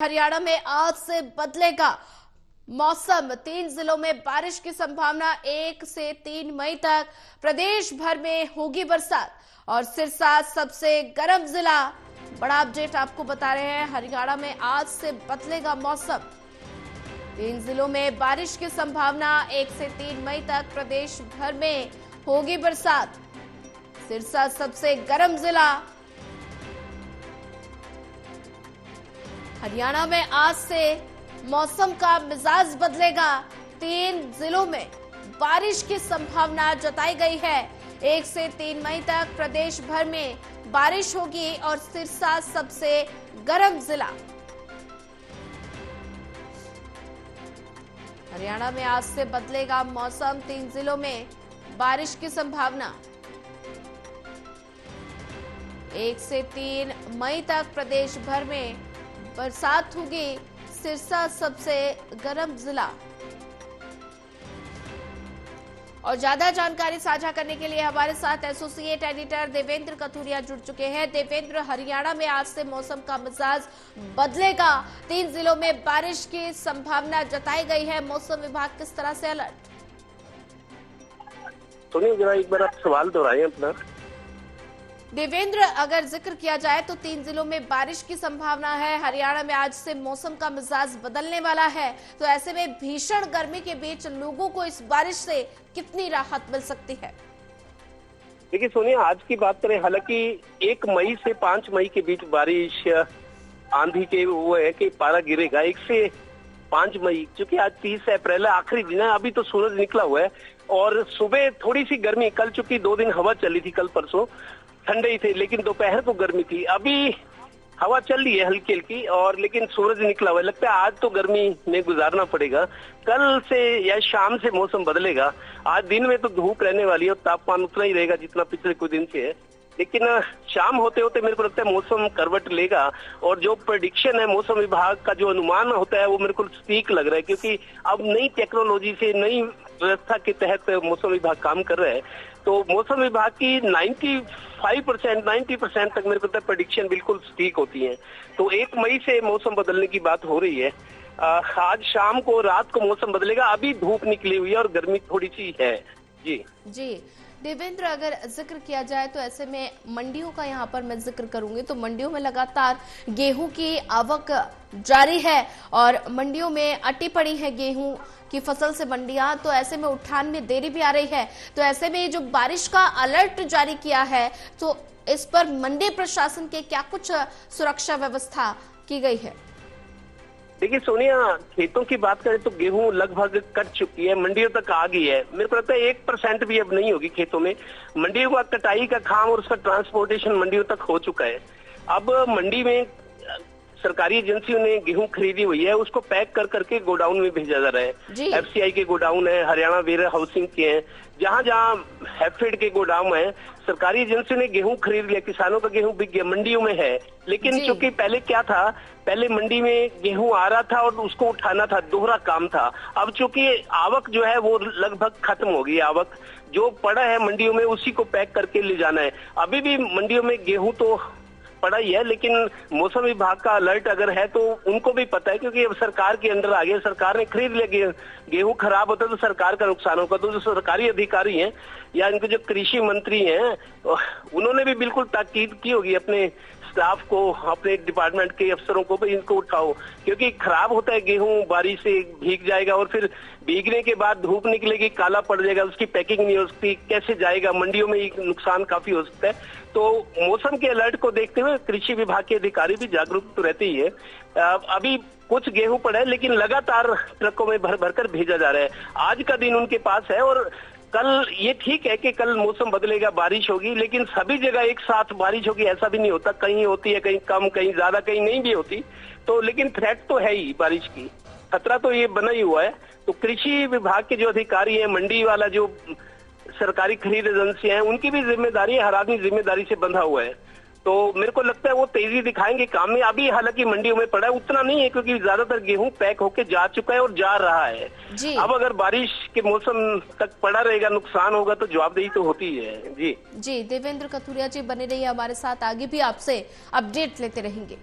हरियाणा में आज से बदलेगा मौसम। 3 जिलों में बारिश की संभावना। 1 से 3 मई तक प्रदेश भर में होगी बरसात और सिरसा सबसे गर्म जिला। बड़ा अपडेट आपको बता रहे हैं। हरियाणा में आज से बदलेगा मौसम। 3 जिलों में बारिश की संभावना। 1 से 3 मई तक प्रदेश भर में होगी बरसात। सिरसा सबसे गर्म जिला। हरियाणा में आज से मौसम का मिजाज बदलेगा। 3 जिलों में बारिश की संभावना जताई गई है। 1 से 3 मई तक प्रदेश भर में बारिश होगी और सिरसा सबसे गर्म जिला। हरियाणा में आज से बदलेगा मौसम। 3 जिलों में बारिश की संभावना। 1 से 3 मई तक प्रदेश भर में बरसात होगी। सिरसा सबसे गर्म जिला। और ज्यादा जानकारी साझा करने के लिए हमारे साथ एसोसिएट एडिटर देवेंद्र कथुरिया जुड़ चुके हैं। देवेंद्र, हरियाणा में आज से मौसम का मिजाज बदलेगा। 3 जिलों में बारिश की संभावना जताई गई है। मौसम विभाग किस तरह से अलर्ट? सुनिए जरा एक बार आप सवाल दोहराएं अपना। देवेंद्र, अगर जिक्र किया जाए तो 3 जिलों में बारिश की संभावना है। हरियाणा में आज से मौसम का मिजाज बदलने वाला है, तो ऐसे में भीषण गर्मी के बीच लोगों को इस बारिश से कितनी राहत मिल सकती है? देखिए सोनिया, आज की बात करें, हालांकि 1 मई से 5 मई के बीच बारिश आंधी के वो है कि पारा गिरेगा। 1 से 5 मई, क्योंकि आज 30 अप्रैल है, आखिरी दिन है, अभी तो सूरज निकला हुआ है और सुबह थोड़ी सी गर्मी, कल चूंकि 2 दिन हवा चली थी, कल परसों ठंडे ही थे, लेकिन दोपहर को गर्मी थी। अभी हवा चल रही है हल्की हल्की और लेकिन सूरज निकला हुआ है। लगता है आज तो गर्मी में गुजारना पड़ेगा। कल से या शाम से मौसम बदलेगा। आज दिन में तो धूप रहने वाली है और तापमान उतना ही रहेगा जितना पिछले कुछ दिन से है, लेकिन शाम होते होते मेरे को लगता है मौसम करवट लेगा। और जो प्रेडिक्शन है मौसम विभाग का, जो अनुमान होता है, वो मेरे को ठीक लग रहा है, क्योंकि अब नई टेक्नोलॉजी से, नई व्यवस्था के तहत मौसम विभाग काम कर रहा है। तो मौसम विभाग की 90% तक मेरे को लगता है प्रेडिक्शन बिल्कुल ठीक होती है। तो 1 मई से मौसम बदलने की बात हो रही है। आज शाम को, रात को मौसम बदलेगा। अभी धूप निकली हुई है और गर्मी थोड़ी सी है। जी देवेंद्र, अगर जिक्र किया जाए तो ऐसे में मंडियों का यहाँ पर मैं जिक्र करूंगी तो मंडियों में लगातार गेहूं की आवक जारी है और मंडियों में अटी पड़ी है गेहूं की फसल से मंडियां। तो ऐसे में उठान में देरी भी आ रही है। तो ऐसे में जो बारिश का अलर्ट जारी किया है, तो इस पर मंडी प्रशासन के क्या कुछ सुरक्षा व्यवस्था की गई है? देखिए सोनिया, खेतों की बात करें तो गेहूं लगभग कट चुकी है, मंडियों तक आ गई है। मेरे को लगता है 1% भी अब नहीं होगी खेतों में। मंडियों का कटाई का काम और उसका ट्रांसपोर्टेशन मंडियों तक हो चुका है। अब मंडी में सरकारी एजेंसियों ने गेहूं खरीदी हुई है, उसको पैक कर करके गोडाउन में भेजा जा रहा है। एफसीआई के गोडाउन है, हरियाणा वेयर हाउसिंग के हैं, जहां जहां हैफेड के गोडाउन है, सरकारी एजेंसियों ने गेहूं खरीद लिया। किसानों का गेहूं बिक गया, मंडियों में है। लेकिन चूंकि पहले क्या था, पहले मंडी में गेहूं आ रहा था और उसको उठाना था, दोहरा काम था। अब चूंकि आवक जो है वो लगभग खत्म हो गई। आवक जो पड़ा है मंडियों में उसी को पैक करके ले जाना है। अभी भी मंडियों में गेहूं तो पड़ा ही है, लेकिन मौसम विभाग का अलर्ट अगर है तो उनको भी पता है, क्योंकि अब सरकार के अंदर आ गया। सरकार ने खरीद लिया। गेहूं खराब होता है तो सरकार का नुकसान होगा। तो जो सरकारी अधिकारी हैं या इनके जो कृषि मंत्री हैं, उन्होंने भी बिल्कुल ताकीद की होगी अपने स्टाफ को, अपने डिपार्टमेंट के अफसरों को भी, इनको उठाओ, क्योंकि खराब होता है गेहूं, बारिश से भीग जाएगा और फिर भीगने के बाद धूप निकलेगी, काला पड़ जाएगा, उसकी पैकिंग नहीं हो सकती, कैसे जाएगा, मंडियों में नुकसान काफी हो सकता है। तो मौसम के अलर्ट को देखते हुए कृषि विभाग के अधिकारी भी जागरूक तो रहते ही है। अभी कुछ गेहूं पड़ा है, लेकिन लगातार ट्रकों में भर भर कर भेजा जा रहा है। आज का दिन उनके पास है और कल ये ठीक है कि कल मौसम बदलेगा, बारिश होगी, लेकिन सभी जगह एक साथ बारिश होगी ऐसा भी नहीं होता। कहीं होती है, कहीं कम, कहीं ज्यादा, कहीं नहीं भी होती। तो लेकिन थ्रेट तो है ही बारिश की, खतरा तो ये बना ही हुआ है। तो कृषि विभाग के जो अधिकारी हैं, मंडी वाला जो सरकारी खरीद एजेंसियां हैं, उनकी भी जिम्मेदारी है, हर आदमी जिम्मेदारी से बंधा हुआ है। तो मेरे को लगता है वो तेजी दिखाएंगे काम में। अभी हालांकि मंडियों में पड़ा है, उतना नहीं है, क्योंकि ज्यादातर गेहूं पैक होके जा चुका है और जा रहा है। अब अगर बारिश के मौसम तक पड़ा रहेगा, नुकसान होगा, तो जवाबदेही तो होती है। जी देवेंद्र कथुरिया जी बने रहिए हमारे साथ, आगे भी आपसे अपडेट लेते रहेंगे।